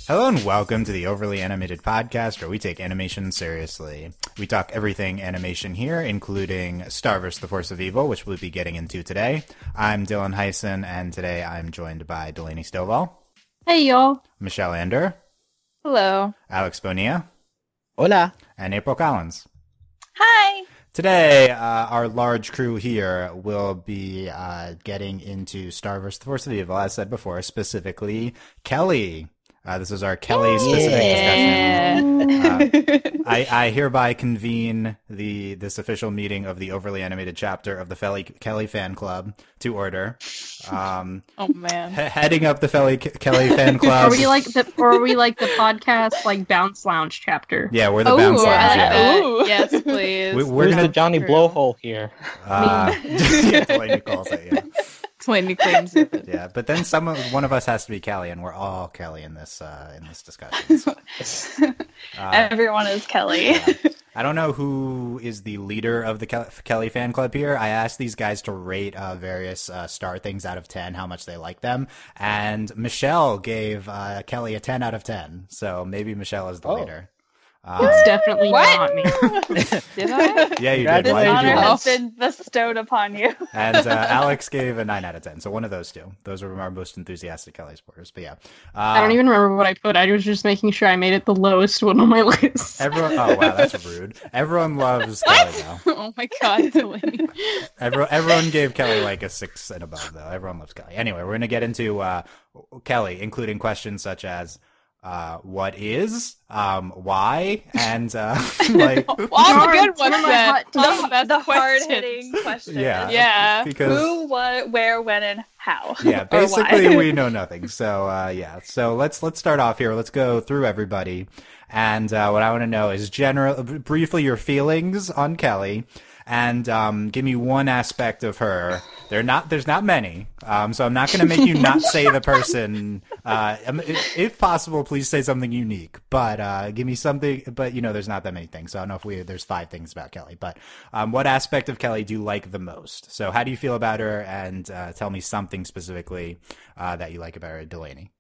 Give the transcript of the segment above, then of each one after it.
Hello and welcome to the Overly Animated Podcast, where we take animation seriously. We talk everything animation here, including Star vs. the Force of Evil, which we'll be getting into today. I'm Dylan Hysen, and today I'm joined by Delaney Stovall. Hey, y'all. Michelle Anderer. Hello. Alex Bonilla. Hola. And April Collins. Hi. Today, our large crew here will be getting into Star vs. the Force of Evil, as said before, specifically Kelly. This is our Kelly-specific discussion. I hereby convene this official meeting of the overly animated chapter of the Kelly fan club to order. Oh man! Heading up the Kelly fan club. Are we like the podcast like Bounce Lounge chapter? Yeah, we're the Bounce Lounge. Yeah. Yes, please. We're gonna the Johnny Blowhole here. Delaney calls it. Yeah. Delaney claims it. Yeah, but then one of us has to be Kelly, and we're all Kelly in this discussion. So. Everyone is Kelly. Yeah. I don't know who is the leader of the Kelly fan club here. I asked these guys to rate various star things out of 10, how much they like them, and Michelle gave Kelly a 10 out of 10. So maybe Michelle is the leader. It's definitely not me. Did I? Yeah, you did. This honor has been bestowed upon you. And Alex gave a 9 out of 10. So one of those two. Those were our most enthusiastic Kelly supporters. But yeah. I don't even remember what I put. I was just making sure I made it the lowest one on my list. Oh, wow, that's rude. Everyone loves Kelly now. Oh my god, Delaney. Everyone gave Kelly like a 6 and above, though. Everyone loves Kelly. Anyway, we're going to get into Kelly, including questions such as, what is, why, and like all the good ones. The hard-hitting questions. Yeah. Because who, what, where, when, and how. Yeah, basically we know nothing. So yeah. So let's start off here. Let's go through everybody, and what I want to know is briefly your feelings on Kelly. And give me one aspect of her. There's not many. So I'm not going to make you not say the person. If possible, please say something unique. But give me something. But there's not that many things. So I don't know if there's 5 things about Kelly. But what aspect of Kelly do you like the most? So how do you feel about her? And tell me something specifically that you like about her, Delaney.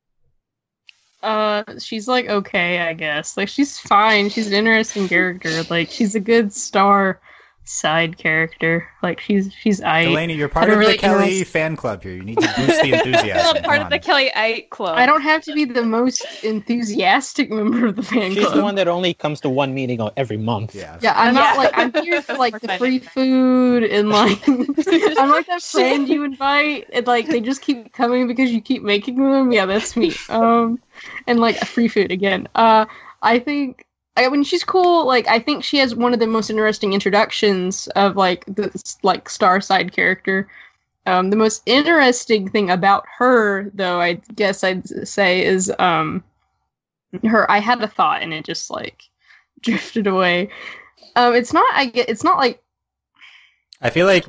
She's like okay, I guess. Like she's fine. She's an interesting character. Like she's a good star side character. Like she's Delaney, you're part of the Kelly fan club here. You need to boost the enthusiasm. Part of the Kelly club. I don't have to be the most enthusiastic member of the fan club. She's the one that only comes to one meeting every month. Yeah, I'm not like I'm here for like the free food and like I'm like that friend you invite and like they just keep coming because you keep making them. Yeah, that's me. And like free food again. I think. When she's cool, like I think she has one of the most interesting introductions of like this like star side character. The most interesting thing about her, though, I guess I'd say is her. I had a thought and it just like drifted away. It's not like. I feel like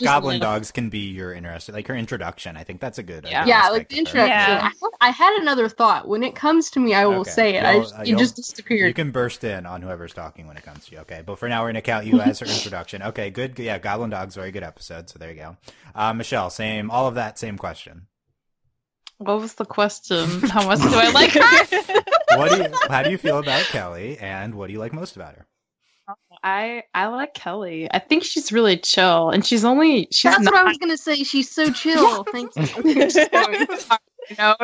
Goblin Dogs can be your interesting, like her introduction. I think that's a good. Yeah, like the introduction. Yeah. I had another thought. When it comes to me, I will say it. It just disappeared. You can burst in on whoever's talking when it comes to you. Okay, but for now, we're gonna count you as her introduction. Okay, good. Yeah, Goblin Dogs, very good episode. So there you go. Michelle, all of that, same question. What was the question? How much do I like her? How do you feel about Kelly, and what do you like most about her? I like Kelly. I think she's really chill, and That's what I was gonna say. She's so chill. Thank you.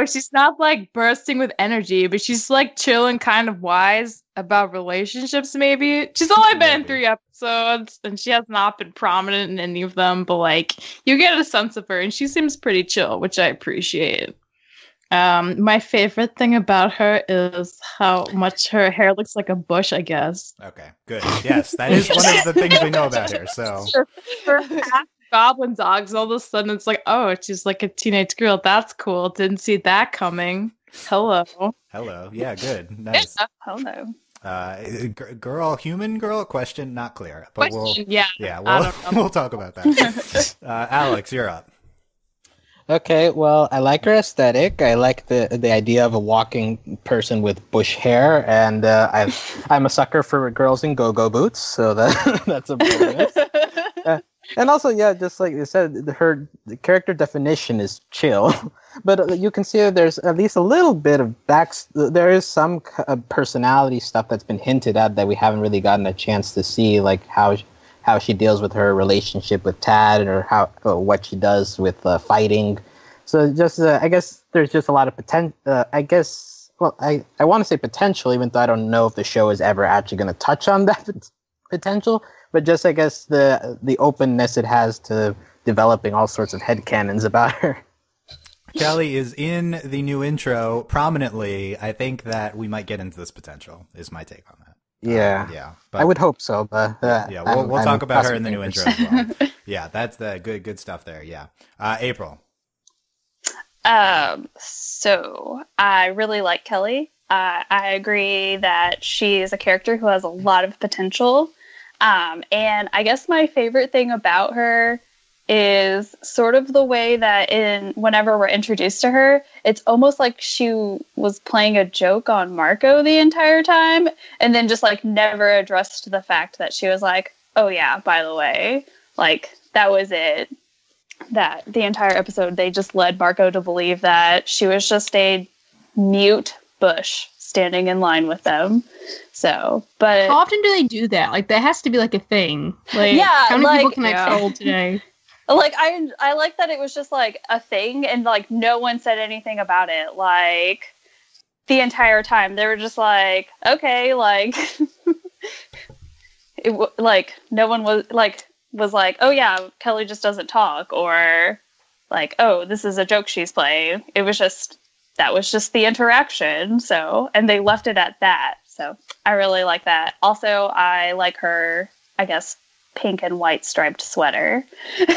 She's not like bursting with energy, but she's like chill and kind of wise about relationships. Maybe she's only been in 3 episodes, and she has not been prominent in any of them. But like, you get a sense of her, and she seems pretty chill, which I appreciate. My favorite thing about her is how much her hair looks like a bush, I guess. Okay, good. Yes, that is one of the things we know about her. So for Goblin Dogs, all of a sudden it's like, oh, she's like a teenage girl. That's cool. Didn't see that coming. Hello. Yeah, good. Nice. Yeah. Hello. Human girl? Question not clear. But we'll talk about that. Alex, you're up. Okay, well, I like her aesthetic. I like the idea of a walking person with bush hair, and I'm a sucker for girls in go-go boots, so that's a bonus. And also, yeah, just like you said, the character definition is chill, but you can see that there's at least a little bit of there is some personality stuff that's been hinted at that we haven't really gotten a chance to see, like how she deals with her relationship with Tad, or what she does with fighting. So just I guess there's just a lot of potential. I want to say potential, even though I don't know if the show is ever actually going to touch on that potential. But just, I guess, the openness it has to developing all sorts of headcanons about her. Kelly is in the new intro prominently. I think that we might get into this potential, is my take on that. Yeah. But I would hope so. But we'll talk about her in the new intro as well. Yeah, that's the good stuff there. Yeah. April. So I really like Kelly. I agree that she is a character who has a lot of potential. And I guess my favorite thing about her is sort of the way that whenever we're introduced to her, it's almost like she was playing a joke on Marco the entire time, and then just like never addressed the fact that she was like, oh yeah, by the way, like that was it. That the entire episode, they just led Marco to believe that she was just a mute bush standing in line with them. So, but how often do they do that? Like, that has to be like a thing. Like, yeah, how many people can I troll today? Like, I like that it was just like a thing, and like no one said anything about it. Like the entire time, they were just like, okay, like like no one was like, oh yeah, Kelly just doesn't talk, or like, oh, this is a joke she's playing. It was just, that was just the interaction. So, and they left it at that. So I really like that. Also, I like her, I guess, pink and white striped sweater. Good.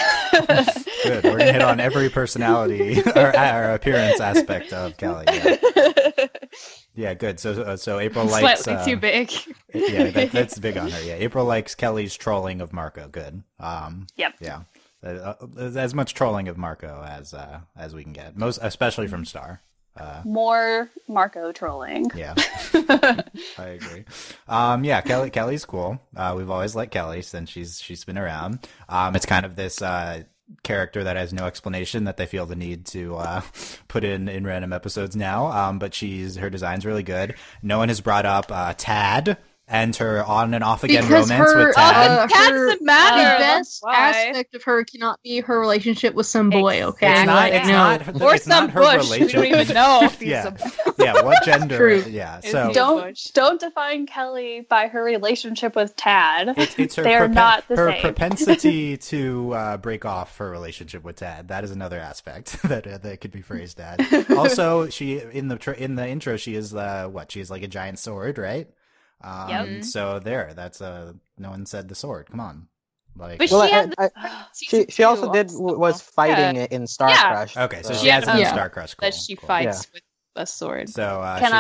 We're gonna hit on every personality or appearance aspect of Kelly. Yeah. Yeah, good. So April likes slightly too big. Yeah, that's big on her. Yeah, April likes Kelly's trolling of Marco. Good. Yep. Yeah, as much trolling of Marco as we can get, especially from Star. More Marco trolling. Yeah, I agree. Yeah, Kelly's cool. We've always liked Kelly since she's been around. It's kind of this character that has no explanation that they feel the need to put in random episodes now. But her design's really good. No one has brought up Tad and her on and off again because romance with Tad. Tad doesn't matter. The best aspect of her cannot be her relationship with some boy. Okay, it's not or it's some not her bush. relationship. We don't even know if he's Yeah, yeah. What gender? True. Yeah. So Don't define Kelly by her relationship with Tad. it's her They're not the her same. propensity to break off her relationship with Tad. That is another aspect that could be phrased at. Also, she in the intro, she is she is like a giant sword, right? Yep. So that's no one said the sword. Come on, like. But she also was fighting it in Star Crush. Okay, so so she has it in Yeah. Star Crush. Cool, that she cool. fights with a sword. So Can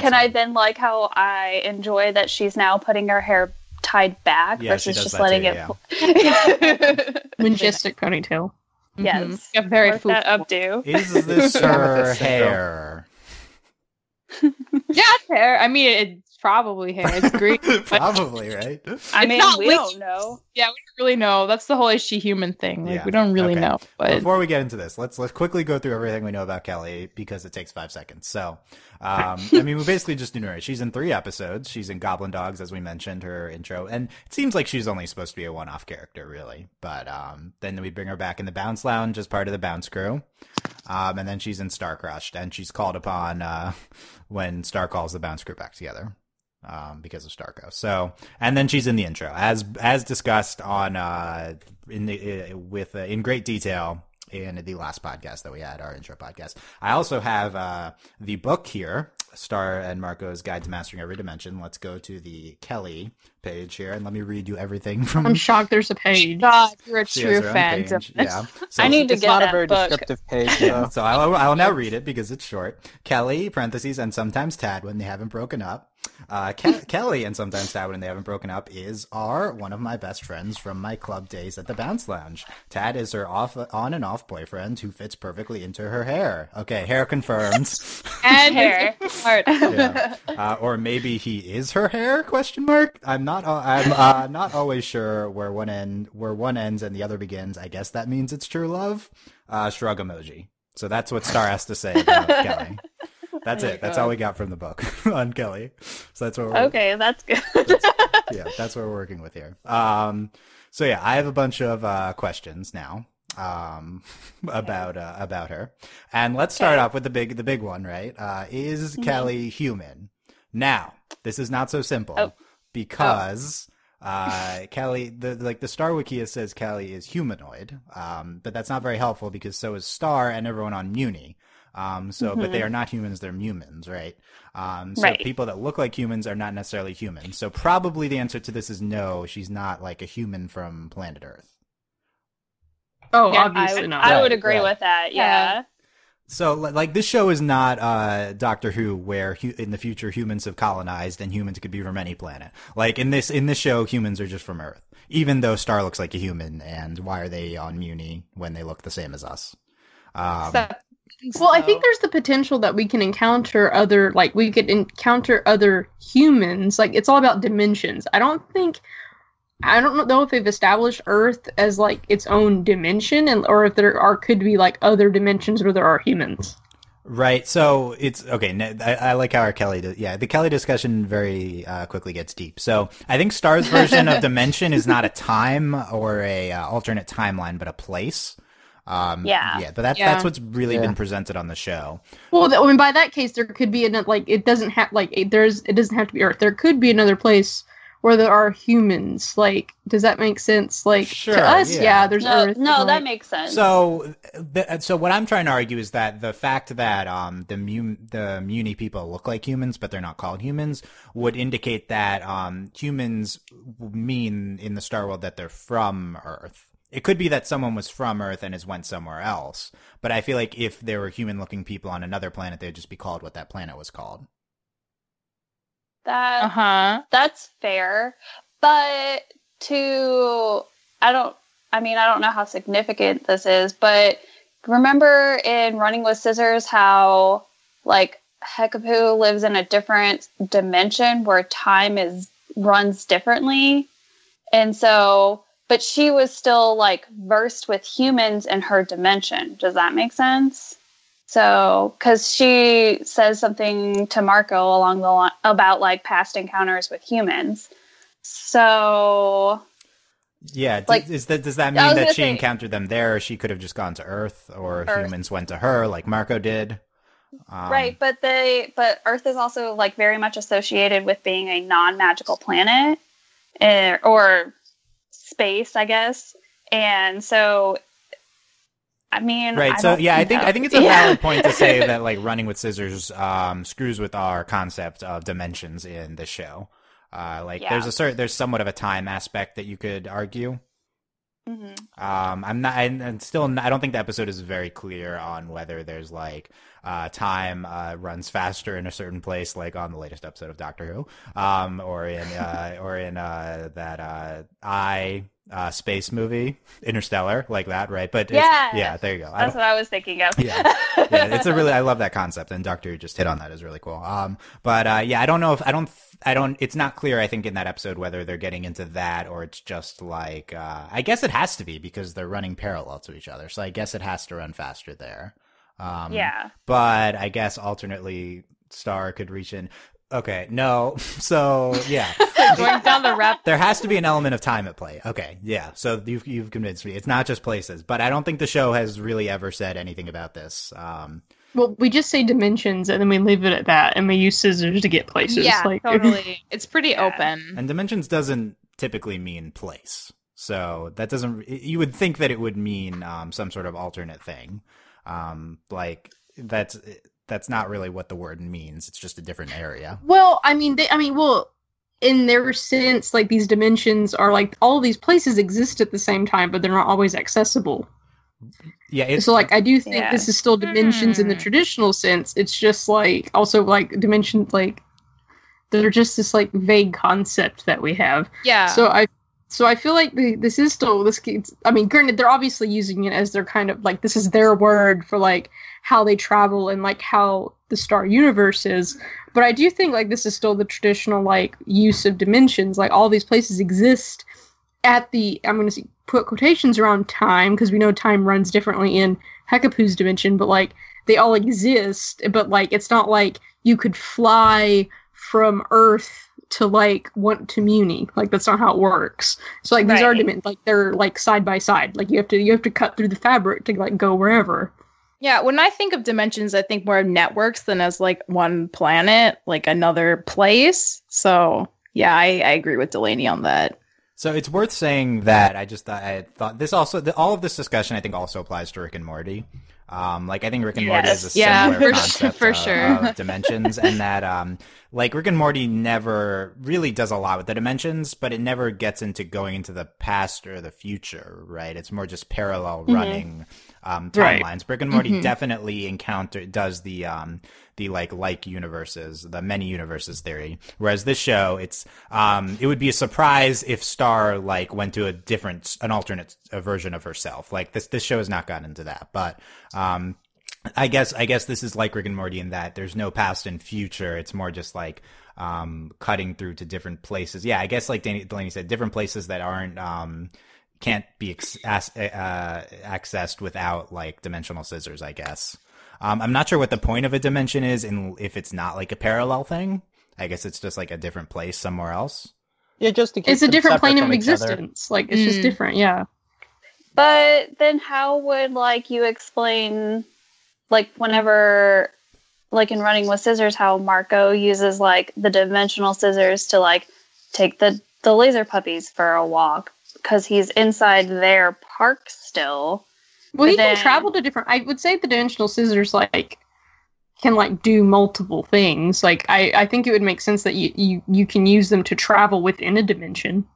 she's I then like how I enjoy that she's now putting her hair tied back Yeah, she versus does just that letting too, it. Majestic ponytail. Yes, Yeah, very work that updo. Is this her hair? Yeah, it's hair. I mean, it's probably hair. It's green. Probably, right? I mean, not we which- don't know. Yeah, we don't really know. That's the whole is she human thing. Like, Yeah. we don't really Okay. know. But Before we get into this, let's quickly go through everything we know about Kelly because it takes 5 seconds. So, I mean, we basically just enumerate. She's in 3 episodes. She's in Goblin Dogs, as we mentioned, her intro, and it seems like she's only supposed to be a one-off character, really. But then we bring her back in the Bounce Lounge as part of the Bounce crew, and then she's in Star Crushed, and she's called upon when Star calls the Bounce crew back together. Because of Starco. So, and then she's in the intro, as discussed on in great detail in the last podcast that we had, our intro podcast. I also have the book here, Star and Marco's Guide to Mastering Every Dimension. Let's go to the Kelly page here, and let me read you everything from. I'm shocked there's a page. God, you're a She has true her own fan. page. Yeah. So, I need to It's get not a that very book. descriptive page. yeah, though. so I'll now read it because it's short. Kelly, parentheses, and sometimes Tad when they haven't broken up. Kelly and sometimes Tad when they haven't broken up are one of my best friends from my club days at the Bounce Lounge. Tad is her on and off boyfriend who fits perfectly into her hair. Okay, hair confirmed. And hair. Heart. Yeah. Or maybe he is her hair? Question mark. I'm not always sure where one ends and the other begins. I guess that means it's true love. Shrug emoji. So that's what Star has to say about Kelly. That's it. That's all we got from the book on Kelly. So that's what okay, that's good. that's what we're working with here. So yeah, I have a bunch of questions now about her, and let's start off with the big one, right? Is Kelly human? Now, this is not so simple because Kelly, the Star Wikia says Kelly is humanoid, but that's not very helpful because so is Star and everyone on Muni. But they are not humans, they're mumins, right? Right. People that look like humans are not necessarily humans. So probably the answer to this is no, she's not like a human from planet Earth. Oh, yeah, obviously not. I would agree with that, yeah. So, like, this show is not Doctor Who, where in the future humans have colonized and humans could be from any planet. Like, in this show, humans are just from Earth. Even though Star looks like a human, and why are they on Muni when they look the same as us? Well, I think there's the potential that we can encounter other humans. Like, it's all about dimensions. I don't know if they've established Earth as like its own dimension, or if there could be like other dimensions where there are humans. Right. So it's okay. I like how our Kelly the Kelly discussion very quickly gets deep. So I think Star's version of dimension is not a time or a alternate timeline, but a place. But that's what's really been presented on the show. Well, by that case, there could be it doesn't have to be Earth. There could be another place where there are humans. Like, does that make sense? Like, sure, to us, there's Earth. No, that makes sense. So what I'm trying to argue is that the fact that the Muni people look like humans, but they're not called humans, would indicate that humans mean in the Star world that they're from Earth. It could be that someone was from Earth and has went somewhere else, but I feel like if there were human-looking people on another planet, they'd just be called what that planet was called. That's fair, but I don't know how significant this is, but remember in Running with Scissors how like Hekapoo lives in a different dimension where time runs differently, and so. But she was still like versed with humans in her dimension. Does that make sense? So, because she says something to Marco along the line about like past encounters with humans. So, yeah, like, does that mean that she encountered them there, or she could have just gone to Earth, or humans went to her, like Marco did? Right, but Earth is also like very much associated with being a non-magical planet, or space, I guess. And so I mean, right. So yeah, I think it's a valid point to say that like Running with Scissors screws with our concept of dimensions in the show. There's somewhat of a time aspect that you could argue. Mm-hmm. I don't think the episode is very clear on whether there's like time runs faster in a certain place, like on the latest episode of Doctor Who, or in that space movie Interstellar, like that, right? But there you go. That's what I was thinking of. I love that concept, and Doctor Who just hit on that is really cool. I don't know if it's not clear, I think, in that episode whether they're getting into that or it's just like I guess it has to be because they're running parallel to each other, so I guess it has to run faster there. But I guess alternately Star could reach in. Okay, no. So, yeah. Going down the rep. There has to be an element of time at play. Okay, yeah. So you've convinced me. It's not just places, but I don't think the show has really ever said anything about this. Well, we just say dimensions and then we leave it at that, and we use scissors to get places. Yeah, totally. It's pretty open. And dimensions doesn't typically mean place. So that doesn't. You would think that it would mean some sort of alternate thing. That's not really what the word means. It's just a different area. Well, in their sense, like these dimensions are like all of these places exist at the same time, but they're not always accessible. Yeah. So like, I do think this is still dimensions in the traditional sense. It's just like also like dimensions, like they're just this like vague concept that we have. Yeah. So I feel like this is still this. I mean, granted, they're obviously using it as their kind of like this is their word for like how they travel and like how the Star Universe is. But I do think like this is still the traditional like use of dimensions. Like all these places exist at the I'm going to put quotations around time because we know time runs differently in Hekapoo's dimension, but like they all exist. But like it's not like you could fly from Earth to like to Muni. Like that's not how it works. So like these arguments like they're like side by side. Like you have to cut through the fabric to like go wherever. Yeah, when I think of dimensions, I think more of networks than as like one planet, like another place. So yeah, I agree with Delaney on that. So it's worth saying that I thought this also all of this discussion I think also applies to Rick and Morty. Like I think Rick and Morty is a similar concept of dimensions, and that like Rick and Morty never really does a lot with the dimensions, but it never gets into going into the past or the future, right? It's more just parallel running timelines. Rick and Morty definitely does the like universes, the many universes theory. Whereas this show, it would be a surprise if Star like went to an alternate version of herself. Like this show has not gotten into that, but I guess this is like Rick and Morty in that there's no past and future. It's more just like cutting through to different places. Yeah, I guess like Delaney said, different places that aren't can't be accessed without like dimensional scissors, I guess. I'm not sure what the point of a dimension is, and if it's not like a parallel thing. I guess it's just like a different place somewhere else. Yeah, just to keep it's a different plane of existence. Like it's just different, yeah. But then how would like you explain like whenever like in Running with Scissors how Marco uses like the dimensional scissors to like take the laser puppies for a walk because he's inside their park still. Well, he can travel to different. I would say the dimensional scissors like can like do multiple things. Like I think it would make sense that you can use them to travel within a dimension.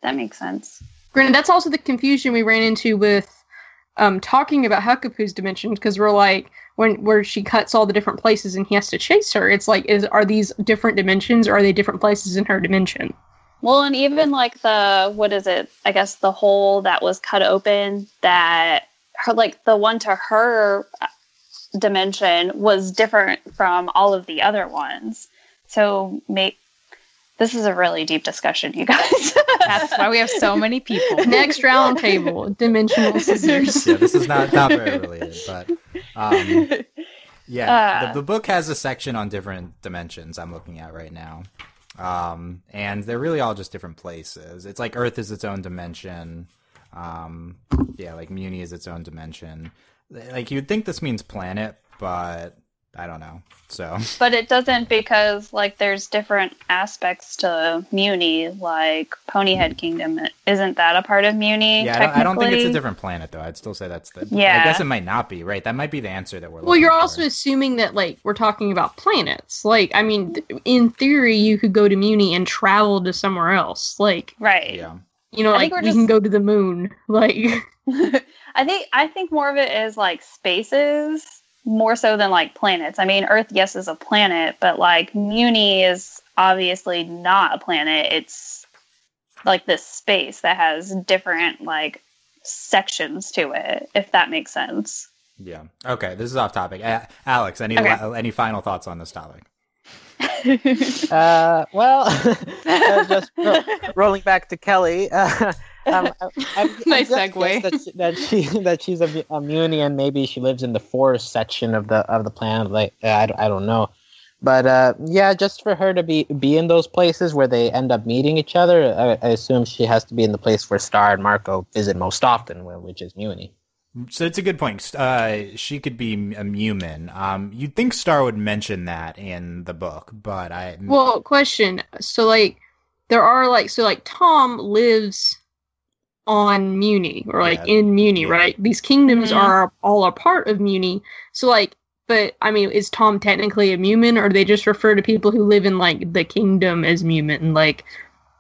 That makes sense. Granted, that's also the confusion we ran into with talking about Hekapoo's dimension because we're like where she cuts all the different places and he has to chase her. It's like are these different dimensions or are they different places in her dimension? Well, and even like what is it? I guess the hole that was cut open that her like the one to her dimension was different from all of the other ones. So this is a really deep discussion, you guys. That's why we have so many people. Next round table, dimensional scissors. Yeah, this is not very related, but yeah, the book has a section on different dimensions I'm looking at right now. And they're really all just different places. It's like Earth is its own dimension. Yeah, like Muni is its own dimension. Like you'd think this means planet, but I don't know. So, but it doesn't because like there's different aspects to Muni. Like Ponyhead Kingdom, isn't that a part of Muni? Yeah, I don't think it's a different planet though. I'd still say that's the. Yeah, I guess it might not be right. That might be the answer that we're. Well, you're also assuming that like we're talking about planets. Like, I mean, in theory, you could go to Muni and travel to somewhere else. Like, right? Yeah. You know, like we can go to the moon. Like, I think more of it is like spaces. More so than like planets. I mean, Earth, yes, is a planet, but like Muni is obviously not a planet. It's like this space that has different like sections to it, if that makes sense. Yeah. Okay, this is off topic. Alex, any final thoughts on this topic? Well, just rolling back to Kelly. Nice segue. That she's a Muni and maybe she lives in the forest section of the planet. Like I don't know, but yeah, just for her to be in those places where they end up meeting each other, I assume she has to be in the place where Star and Marco visit most often, which is Muni. So it's a good point. She could be a Mumin. You'd think Star would mention that in the book, but Well, question. So like, there are like Tom lives on Muni or like in Muni, right? These kingdoms are all a part of Muni. So like, but I mean, is Tom technically a Mumin, or do they just refer to people who live in like the kingdom as Mumin? Like,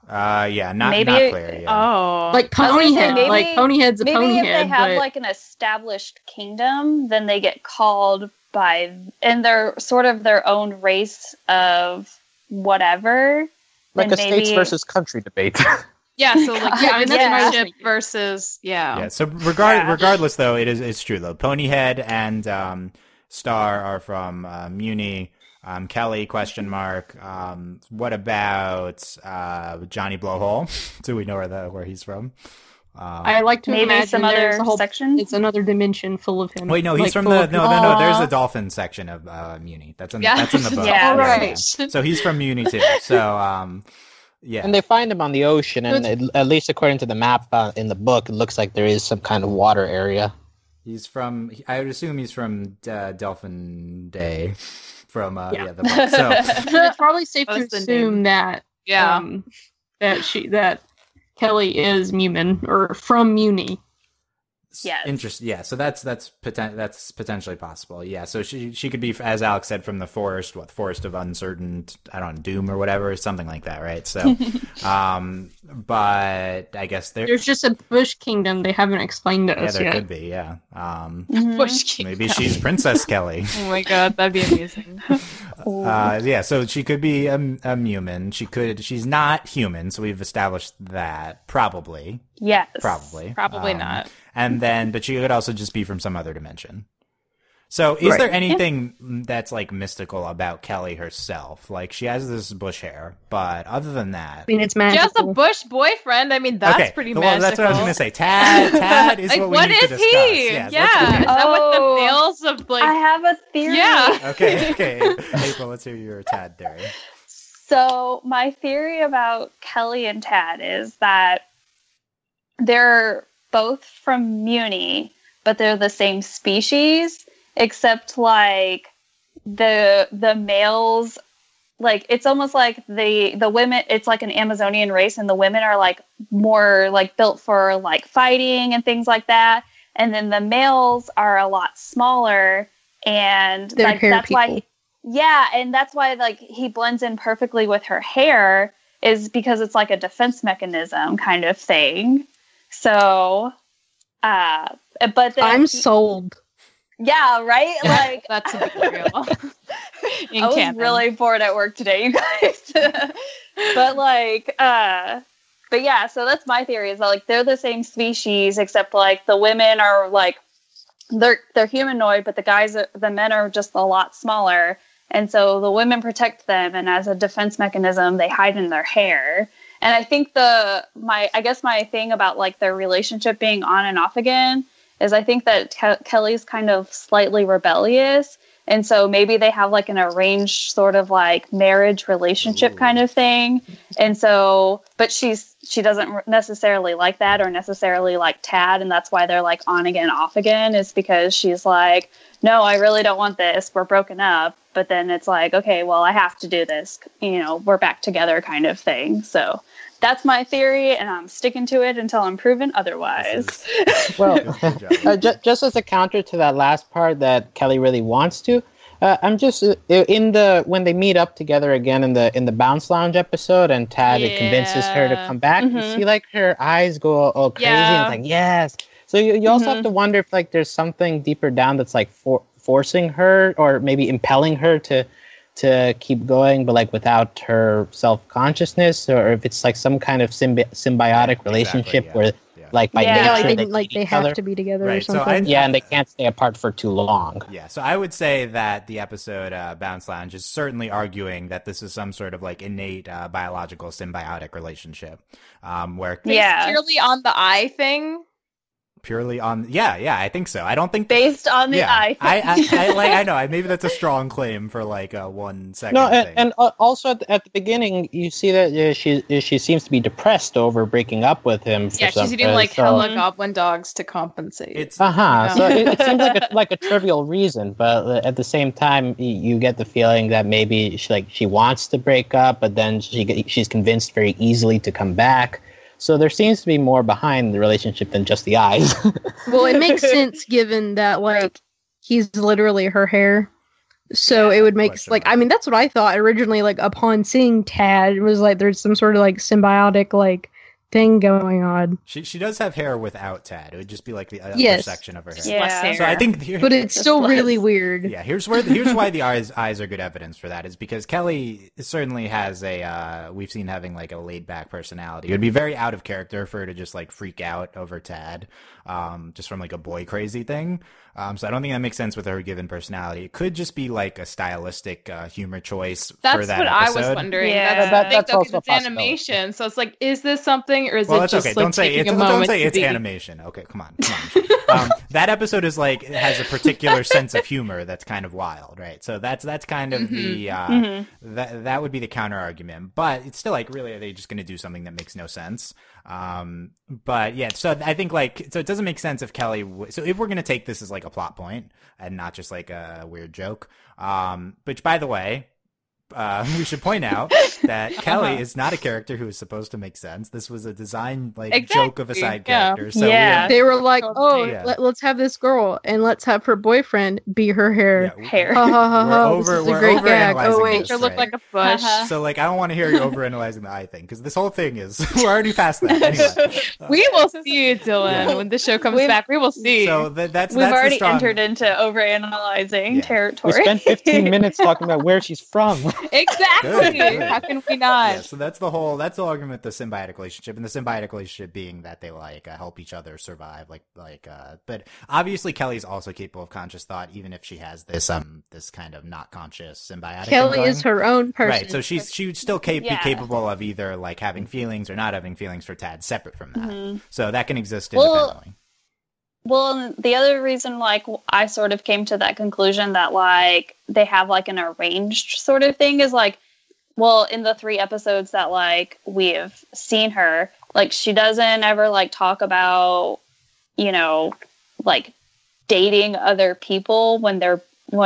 not clear. Yeah. Oh, like Ponyhead. Like Ponyhead's a Ponyhead. Maybe if they have like an established kingdom, then they get called by, and they're sort of their own race of whatever, Like then a maybe states versus country debate. Yeah, so like Yeah, and that's what I was citizenship thinking. versus Yeah. So regardless, though, it's true though. Ponyhead and Star are from Muni. Kelly ? What about Johnny Blowhole? Do we know where he's from? I like to maybe imagine some there's other a whole section. It's another dimension full of him. Wait, no, he's like, from full the of- no. There's a dolphin section of Muni. That's in the book. Yeah. All right. Yeah. So he's from Muni too. So yeah. And they find him on the ocean, and at least according to the map in the book, it looks like there is some kind of water area. He's from. I would assume he's from Delphin Day. From the book. So it's probably safe to That's the assume that that Kelly is Mumin or from Muni. Yes. Interesting. Yeah. So that's potentially possible. Yeah. So she could be, as Alex said, from the forest. What, forest of uncertain? I don't know, doom or whatever, something like that, right? So, but I guess There's just a bush kingdom they haven't explained to us there yet. could be. Yeah. Bush King. Maybe she's Princess Kelly. Oh my god, that'd be amazing. Yeah. So she could be a human. She's not human. So we've established that probably. Yes. Probably not. And then, but she could also just be from some other dimension. So is there anything that's like mystical about Kelly herself? Like she has this bush hair, but other than that, I mean, it's She has magical. a bush boyfriend. I mean, that's pretty magical. That's what I was going to say. Tad is Like, what we what need to is discuss. he? Yes, Yeah, let's is begin. that what the Oh. nails of like? I have a theory. Yeah. Okay. April, let's hear your Tad theory. So my theory about Kelly and Tad is that they're both from Muni, but they're the same species, except like the males, like it's almost like the women, it's like an Amazonian race, and the women are like more like built for like fighting and things like that, and then the males are a lot smaller, and They're like hair that's why. people. Yeah, and that's why like he blends in perfectly with her hair, is because it's like a defense mechanism kind of thing. So, but then I'm sold. yeah, right. Like That's a big deal. In I was canon. really bored at work today, you guys. but yeah. So that's my theory, is that like they're the same species, except like the women are like they're humanoid, but the men are just a lot smaller. And so the women protect them, and as a defense mechanism, they hide in their hair. And I think my thing about like their relationship being on and off again is I think that Kelly's kind of slightly rebellious. And so maybe they have like an arranged sort of like marriage relationship kind of thing. And so, but she doesn't necessarily like that or necessarily like Tad. And that's why they're like on again, off again, is because she's like, no, I really don't want this. We're broken up. But then it's like, okay, well, I have to do this. You know, we're back together kind of thing. So that's my theory, and I'm sticking to it until I'm proven otherwise. Well, Good job. just as a counter to that last part that Kelly really wants to, I'm just when they meet up together again in the Bounce Lounge episode, and Tad convinces her to come back. You see, like her eyes go all crazy, and it's like yes. So you also have to wonder if like there's something deeper down that's like forcing her, or maybe impelling her to keep going, but like without her self-consciousness, or if it's like some kind of symbiotic relationship where like by nature they have to be together or Right, so something. and they can't stay apart for too long. Yeah, so I would say that the episode Bounce Lounge is certainly arguing that this is some sort of like innate biological symbiotic relationship, where Purely on the eye thing. purely on I think so. I don't think Based on the eye. I know maybe that's a strong claim for like a 1 second No, thing. and also at the beginning, you see that she seems to be depressed over breaking up with him. Yeah, she's eating like hella goblin dogs to compensate. It's So it seems like a trivial reason, but at the same time, you get the feeling that maybe she wants to break up, but then she's convinced very easily to come back. So there seems to be more behind the relationship than just the eyes. Well, it makes sense given that like he's literally her hair. So it would make that's what I thought originally. Like upon seeing Tad, it was like there's some sort of like symbiotic like thing going on. She does have hair without Tad. It would just be like the upper Yes. section of her hair. Yeah. So I think But it's still really weird. Yeah, here's why the eyes are good evidence for that is because Kelly certainly has we've seen having like a laid back personality. It would be very out of character for her to just like freak out over Tad, just from like a boy crazy thing. So I don't think that makes sense with her given personality. It could just be like a stylistic humor choice for that That's what I was episode. wondering. Yeah. That's also a it's animation. So it's like, is this something, or is Well, it that's just okay. like Don't say taking it's a moment don't say to it's be... animation. Okay, come on. That episode is like it has a particular sense of humor that's kind of wild, right? So that's kind of the that would be the counter argument. But it's still like, really, are they just going to do something that makes no sense? But yeah, so I think like it doesn't make sense if Kelly. So if we're going to take this as like a plot point and not just like a weird joke, which by the way. We should point out that Kelly is not a character who is supposed to make sense. This was a design joke of a side character. So They were like, Totally. let's have this girl and let's have her boyfriend be her hair. Hair. Ha ha ha ha. This is a we're great gag. overanalyzing Oh wait, this, Her look right? like a bush. So like I don't want to hear you overanalyzing the eye thing because this whole thing is we're already past that. Anyway, We will see, Dylan, when the show comes back. We will see. so that's We've already the strong... entered into overanalyzing territory. We spent 15 minutes talking about where she's from. Exactly. Good. How can we not? Yeah, so that's the argument, the symbiotic relationship, and the symbiotic relationship being that they like help each other survive, but obviously Kelly's also capable of conscious thought, even if she has this kind of not conscious symbiotic. Kelly is her own person. Right, so she would still be capable of either like having feelings or not having feelings for Tad, separate from that. So that can exist independently. Well, the other reason, like, I sort of came to that conclusion that, like, they have, like, an arranged sort of thing is, like, well, in the 3 episodes that, like, we've seen her, like, she doesn't ever, like, talk about, you know, like, dating other people when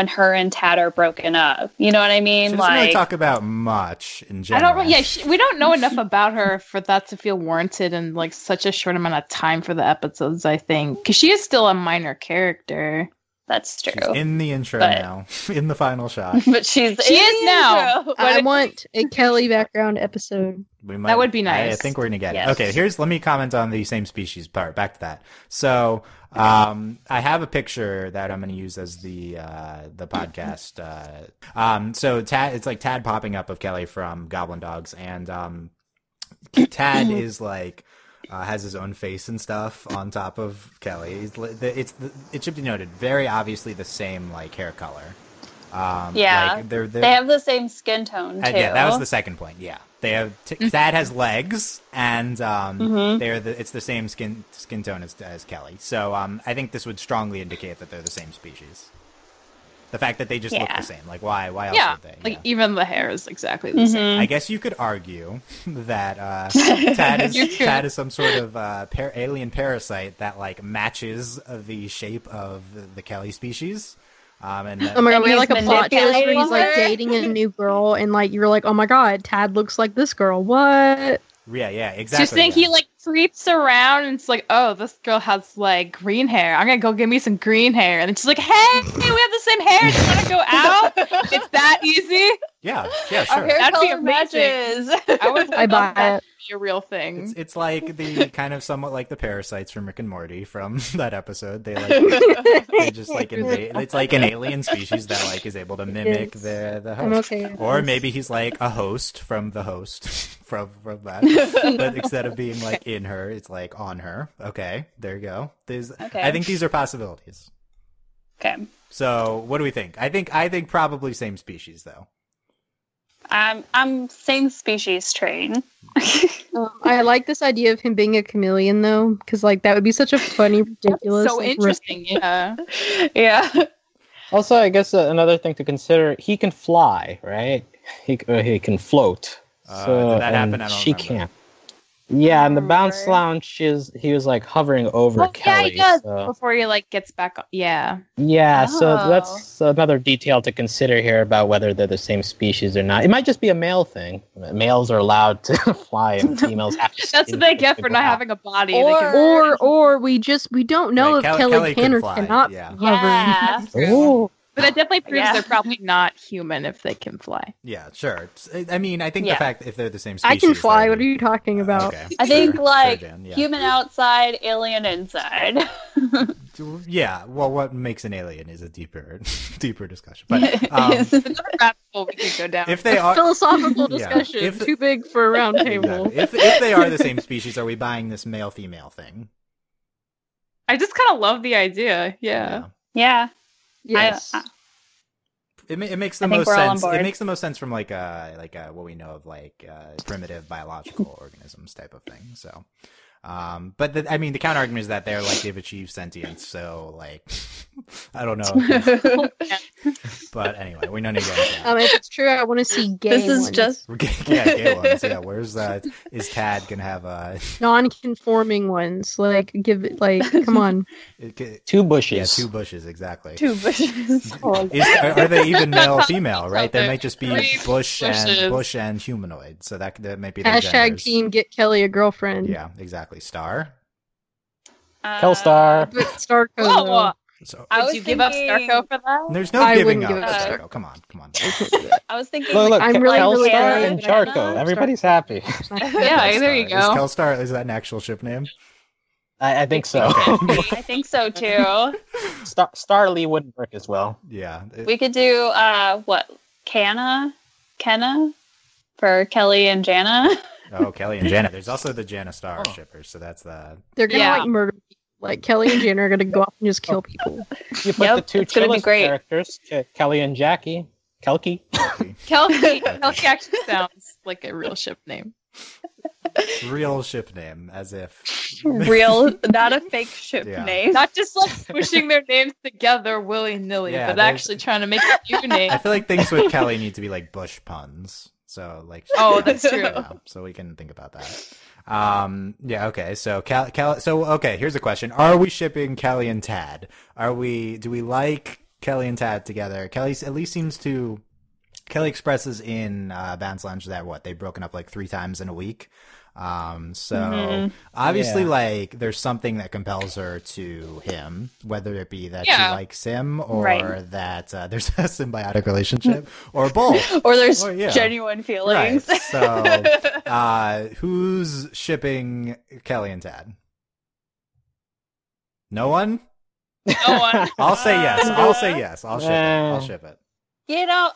her and Tad are broken up. You know what I mean? She doesn't really talk about much in I general. don't. Yeah, we don't know enough about her for that to feel warranted in like such a short amount of time for the episodes. I think because she is still a minor character. That's true. She's in the intro now, in the final shot. But she is now. I want a Kelly background episode. That would be nice. I think we're gonna get Yes. it. Okay, let me comment on the same species part. Back to that. So, I have a picture that I'm gonna use as the podcast. So Tad, it's like Tad popping up of Kelly from Goblin Dogs, and Tad is like. Has his own face and stuff on top of Kelly. It should be noted, very obviously the same like hair color. Yeah, like they have the same skin tone too. Yeah, that was the second point. Yeah, they have. Thad has legs, and it's the same skin tone as Kelly. So I think this would strongly indicate that they're the same species. The fact that they just look the same, like why else would they? Like even the hair is exactly the same. I guess you could argue that Tad is some sort of alien parasite that like matches the shape of the Kelly species. And Oh my god, we had like a he's plot twist where he's manipulating like her? dating a new girl, and like you're like, oh my god, Tad looks like this girl. What? yeah, exactly. Just think he like creeps around and it's like, oh, this girl has like green hair. I'm gonna go get me some green hair. And it's just like, hey, we have the same hair. Do you want to go out? It's that easy. Yeah, Our sure. hair That'd be color amazing. matches. I buy it. Be a real thing. It's like the kind of somewhat like the parasites from Rick and Morty from that episode. They just like invade. It's like an alien species that like is able to mimic the I'm host. okay with Or this. maybe he's like a host from the host from that. But instead of being like in her, it's like on her. Okay, there you go. Okay. I think these are possibilities. Okay. So what do we think? I think probably same species though. I'm same species train. I like this idea of him being a chameleon though, because like that would be such a funny, ridiculous. So like, interesting, yeah. Yeah. Also, I guess another thing to consider, he can fly, right? He can float. So, did that happen? and I don't she remember. can't. Yeah, and the bounce lounge, he was like hovering over Kelly. Yeah, he does so- before he like gets back up. Yeah. Yeah, so Oh. that's another detail to consider here about whether they're the same species or not. It might just be a male thing. Males are allowed to fly, and females have to. That's what they get for not having a body. They can- or we don't know Right, if Kelly Kelly can can or fly, cannot yeah. hover. Yeah. Ooh, But that definitely proves Yeah. they're probably not human if they can fly. Yeah, sure. I mean, I think the Yeah. fact if they're the same species, I can fly. they're- What are you talking about? Okay, I think sure, like Jan, yeah. human outside, alien inside. Yeah, well, what makes an alien is a deeper discussion. But It's another rabbit hole we could go down. if they are Philosophical Yeah, discussion. if- Too big for a round table. exactly. if they are the same species, are we buying this male female thing? I just kind of love the idea. Yeah. Yeah. Yes. It makes the I think most we're all on sense. It board. makes the most sense from like what we know of like primitive biological organisms type of thing. So, but I mean, the counter argument is that they're like they've achieved sentience. So like, I don't know. But anyway, we don't need to get into that. If it's true, I want to see gay This is ones. just Gay ones. Yeah, where's is Tad gonna have non-conforming ones. Like, give it, like, come on. Two bushes. Yeah, two bushes exactly. two bushes. Are they even male female? Right? There might just be Three bush bushes. and humanoid. So that might be their Hashtag genders. team get Kelly a girlfriend. Yeah, exactly. Star. Kelstar. But Starco, Whoa, though. So I would was you give up thinking- Starco for that? there's no I giving wouldn't up. give it up. Starco. Come on. I was thinking. Look, I'm really, really Kelstar gay, and but I don't Charco. know. Everybody's happy. Yeah, there you Is go. Kelstar, is that an actual ship name? I think so. I think so too. Starly wouldn't work as well. Yeah. We could do Kenna for Kelly and Jana. Oh, Kelly and Janet. There's also the Jana Star Oh. shippers, so that's the. They're gonna Yeah. like murder people. Like Kelly and Jana are gonna go off and just kill people. You put Yep, the two it's gonna be chillest great. characters, Kelly and Jackie. Kelky. Kelsey actually sounds like a real ship name. Real ship name, as if. Real, not a fake ship Yeah. name. Not just like pushing their names together willy nilly, Yeah, but there's- actually trying to make a new name. I feel like things with Kelly need to be like Bush puns. So like. Oh, that's true. Yeah, so we can think about that. Yeah. Okay. So okay. Here's a question: are we shipping Kelly and Tad? Do we like Kelly and Tad together? Kelly at least seems to. Kelly expresses in Bounce Lounge that they've broken up like 3 times in a week. Obviously, Yeah. like there's something that compels her to him, whether it be that she Yeah. likes him or Right. that there's a symbiotic relationship or both. Or there's Oh, yeah. genuine feelings. Right. So, who's shipping Kelly and Tad? No one? No one. I'll say yes. I'll say yes. I'll ship it. I'll ship it. You know,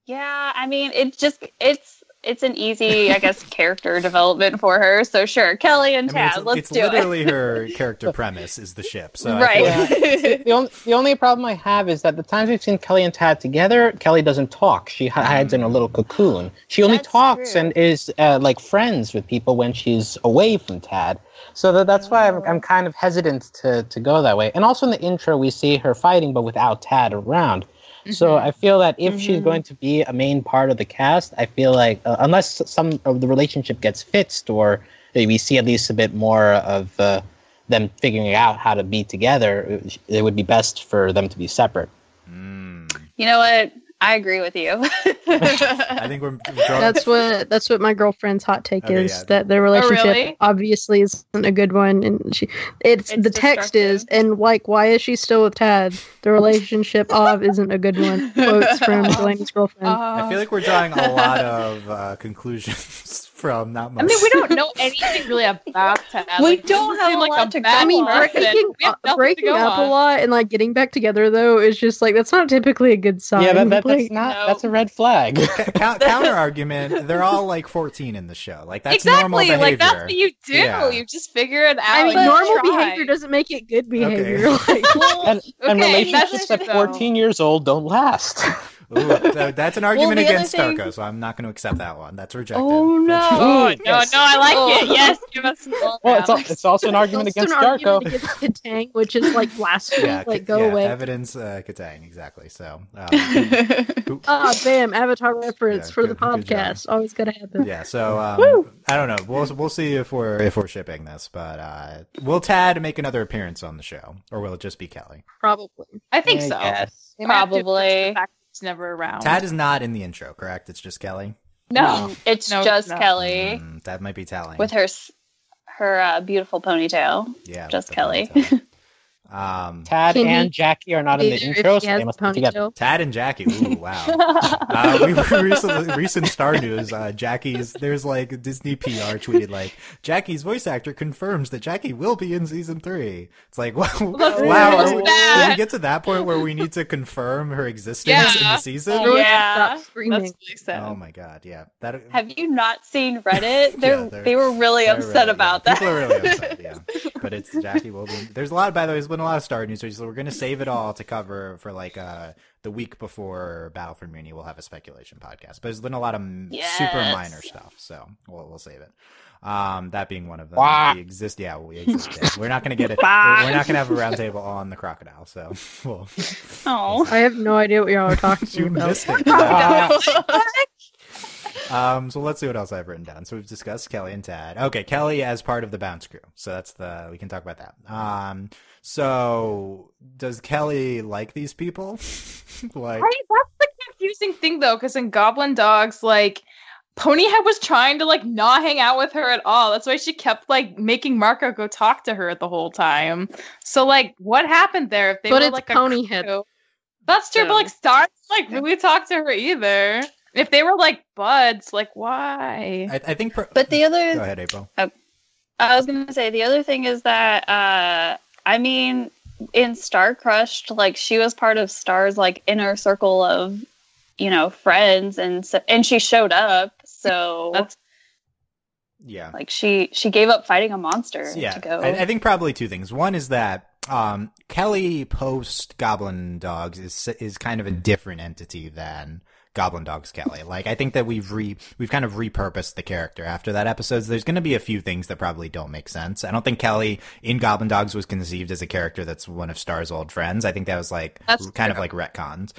yeah, I mean, it's an easy, I guess, character development for her. So sure, Kelly and Tad, let's it's do literally it. her character premise is the ship. So I Right. feel like- The only problem I have is that the times we've seen Kelly and Tad together, Kelly doesn't talk. She hides in a little cocoon. She only That's talks true. and is like friends with people when she's away from Tad. So that's why I'm kind of hesitant to go that way. And also in the intro, we see her fighting, but without Tad around. So I feel that if she's going to be a main part of the cast, I feel like unless some of the relationship gets fixed or we see at least a bit more of them figuring out how to be together, it would be best for them to be separate. You know what? I agree with you. I think we're That's what my girlfriend's hot take Okay, is, yeah. that their relationship really? obviously isn't a good one, and it's the text is, and like, why is she still with Tad? The relationship isn't a good one. Quotes from Delaney's girlfriend. I feel like we're drawing a lot of conclusions from not much. I mean, we don't know anything really about Tad. We Like, he don't doesn't have seem a like lot to go bad I mean, on. person. breaking, We have nothing to breaking go up a on. lot and like getting back together though is just like that's not typically a good sign. Yeah, that's Like, No. that's a red flag. Counter argument, they're all like 14 in the show. Like that's normal Exactly, behavior. like that's what you do. Yeah. You just figure it out. I mean, and you normal try. behavior doesn't make it good behavior. Okay. Like, Well, And Okay, relationships that's at it, 14 years old don't last. Ooh, so that's an argument the other against thing- Starco, so I'm not going to accept that one. That's rejected. Oh, no. Oh, no, Yes. no, I like it. Yes, give us more. Well, Alex. it's also an argument it's against an argument Starco. against Katang, which is like blasphemy. Yeah, like go yeah, away. Evidence, Katang, exactly. So, Bam! Avatar reference Yeah, for the good job. podcast. Always gotta happen. yeah. So, I don't know. We'll see if we're shipping this, but will Tad make another appearance on the show, or will it just be Kelly? Probably. I think I so. guess. They might have to Probably. fix the fact that he's never around. Tad is not in the intro, correct? It's just Kelly. No. It's No, just no. Kelly That might be telling. with her beautiful ponytail. yeah, just with the Kelly. ponytail. Tad Can and he- Jackie are not in the Either if intro, she so has they a must be together. ponytail. Tad and Jackie. Ooh, wow. We recent Star News. There's like Disney PR tweeted like Jackie's voice actor confirms that Jackie will be in season 3. It's like, wow. really Did bad. we get to that point where we need to confirm her existence in Yeah. the season? Everyone Yeah. stop screaming. That's really sad. Oh my god, yeah. That Have you not seen Reddit? they're- They were really they're upset really- about yeah. that. People are really upset, yeah. But it's Jackie will be. There's a lot. By the way, there's been a lot of Star News, so we're going to save it all to cover for like the week before Battle for Muni. We'll have a speculation podcast, but there's been a lot of super minor stuff, so we'll save it. That being one of them. Wah. We exist. Yeah. We're not going to get it. We're not going to have a roundtable on the crocodile. So we'll. Oh. I have no idea what y'all are talking You about. missed it. So let's see what else I've written down. So we've discussed Kelly and Tad. Okay, Kelly as part of the Bounce crew. So we can talk about that. So does Kelly like these people? Like, Right? That's the confusing thing though, because in Goblin Dogs, like Ponyhead was trying to like not hang out with her at all. That's why she kept like making Marco go talk to her the whole time. So like, what happened there? If they But were it's like Ponyhead. crew? That's true, but like Star didn't, like really talk to her either. If they were like buds, like why? I think. But the other, Go ahead, April. I was gonna say the other thing is that I mean, in Star Crushed, like she was part of Star's like inner circle of, friends, and she showed up. So That's Yeah. like she gave up fighting a monster Yeah, to go. I think probably two things. One is that Kelly post Goblin Dogs is kind of a different entity than Goblin Dogs Kelly. Like, I think that we've kind of repurposed the character after that episode. So there's going to be a few things that probably don't make sense. I don't think Kelly in Goblin Dogs was conceived as a character that's one of Star's old friends. I think that was like kind of like retconned.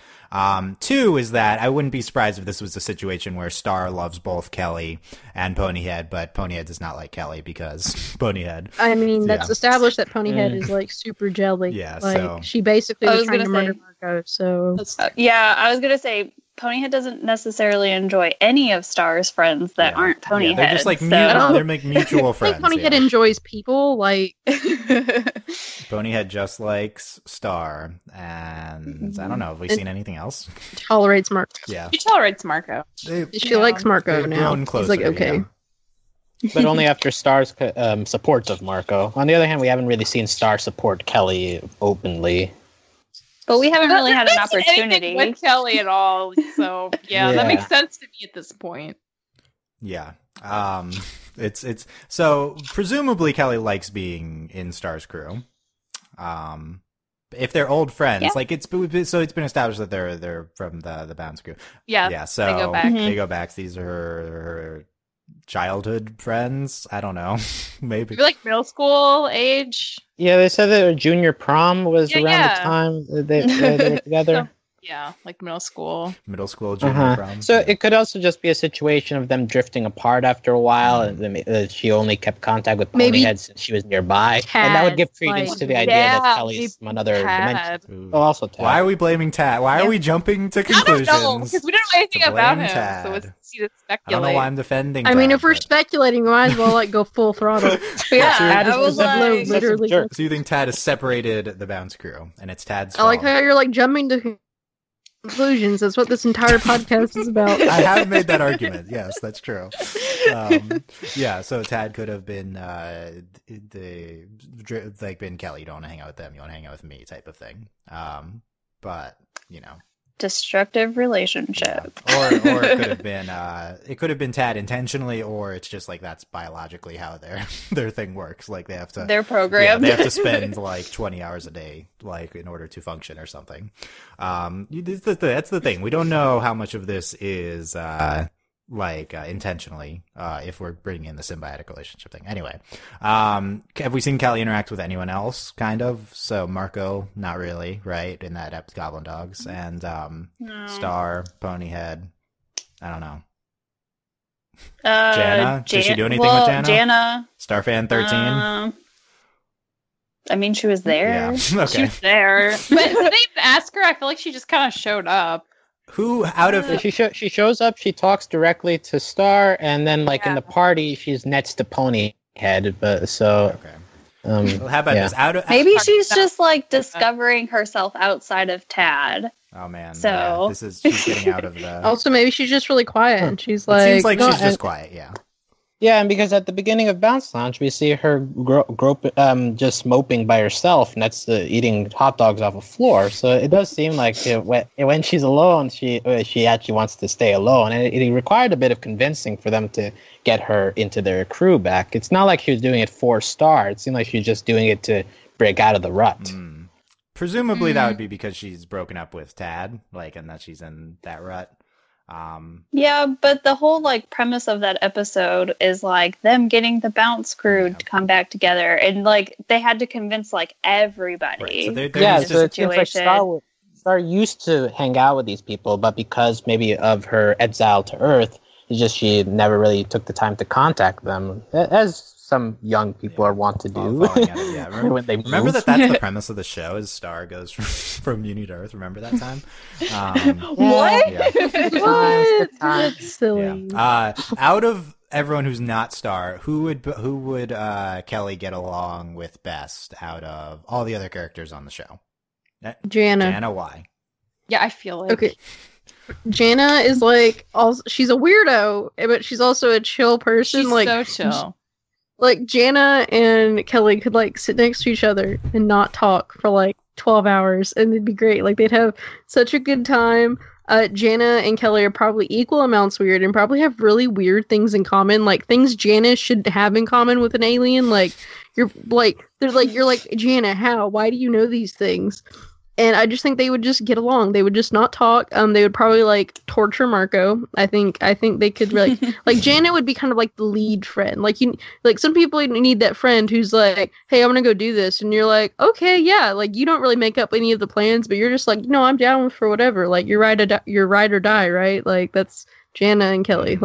Two is that I wouldn't be surprised if this was a situation where Star loves both Kelly and Ponyhead, but Ponyhead does not like Kelly because Ponyhead. I mean, that's Yeah. established that Ponyhead is like super jelly. Yeah, like so- she basically I was was trying to gonna murder say- Marco. So Yeah, I was gonna say Ponyhead doesn't necessarily enjoy any of Star's friends that Yeah. aren't Ponyhead. Yeah, they're just like so- they're like mutual I think friends. Ponyhead yeah. enjoys people. Like Ponyhead just likes Star, and I don't know. Have we seen anything else? tolerates Marco. Yeah, she tolerates Marco. She likes Marco they've now. grown He's closer, like okay. yeah. But only after Star's support of Marco. On the other hand, we haven't really seen Star support Kelly openly. But we haven't really had an Doesn't mention opportunity. anything with Kelly at all. So yeah, Yeah. that makes sense to me at this point. Yeah. It's so presumably Kelly likes being in Star's crew. If they're old friends, Yeah. like it's been established that they're from the Bounce crew. Yeah, Yeah, so they go back. They go back. These are her childhood friends. I don't know. Maybe. Maybe like middle school age. Yeah, they said that junior prom was Yeah, around yeah. the time that they were together. Yeah, like middle school. Middle school, junior Uh-huh. prom. So it could also just be a situation of them drifting apart after a while, and then she only kept contact with Maybe Ponyhead since she was nearby, and that would give Tad, credence like- to the idea Yeah, that Kelly's from another dimension. Tad. Ooh. Oh, also Tad. Why are we blaming Tad? Why are we jumping to I don't conclusions? know because we don't know anything to about blame him, Tad. so it's easy to I speculate. don't know why I'm defending. I mean, Tad, if we're but- speculating, we might as well like go full throttle. Yeah, Tad is I was a like, literally. jerk. So you think Tad has separated the Bounce crew, and it's Tad's I like fault. how you're like jumping to conclusions. That's what this entire podcast is about. I have made that argument. Yes, that's true. Yeah, so Tad could have been been Kelly. You don't want to hang out with them. You want to hang out with me, type of thing. But you know, destructive relationship. or it could have been Tad intentionally, or it's just like that's biologically how their thing works. Like they have to. Their Yeah, program. they have to spend like 20 hours a day, like in order to function or something. That's the thing. We don't know how much of this is intentionally, if we're bringing in the symbiotic relationship thing. Anyway, have we seen Kelly interact with anyone else? Kind of. So Marco, not really, right? In that Goblin Dogs, and No. Star, Ponyhead. I don't know. Jana? Did she do anything with Jana? Jana. Starfan 13. I mean, she was there. Yeah. She Okay. was there, but did they even ask her? I feel like she just kind of showed up. Who out of So she shows up, she talks directly to Star, and then like in the party, she's next to Ponyhead. But so okay. Well, how about this? Maybe she's just like discovering herself outside of Tad. Oh man. So she's getting out of the. Also, maybe she's just really quiet, and she's It like, seems like no, she's just quiet. Yeah. Yeah, and because at the beginning of Bounce Lounge, we see her just moping by herself, and that's eating hot dogs off the floor. So it does seem like when she's alone, she actually wants to stay alone, and it required a bit of convincing for them to get her into their crew back. It's not like she was doing it for Star. It seemed like she was just doing it to break out of the rut. Presumably that would be because she's broken up with Tad, and that she's in that rut. Yeah, but the whole premise of that episode is them getting the Bounce crew to come back together, and they had to convince everybody. Right. So so it seems like Star used to hang out with these people, but because maybe of her exile to Earth, it's just she never really took the time to contact them, as some young people are wont to do. When they remember that's the premise of the show is Star goes from Uni to Earth. Remember that time? What? Yeah. what? That's silly. Yeah. Out of everyone who's not Star, who would Kelly get along with best out of all the other characters on the show? Jana. Jana, why? Yeah, I feel like. Okay. Jana is she's a weirdo, but she's also a chill person. She's so chill. Jana and Kelly could sit next to each other and not talk for 12 hours, and it'd be great. They'd have such a good time. Jana and Kelly are probably equal amounts weird and probably have really weird things in common, things Jana should have in common with an alien. You're Jana, how? Why do you know these things? And I just think they would just get along. They would just not talk. They would probably torture Marco. I think they could Janet would be kind of the lead friend. Some people need that friend who's hey, I'm gonna go do this, and you're okay, yeah. You don't really make up any of the plans, but you're just no, I'm down for whatever. You're ride or die, right? That's Jana and Kelly.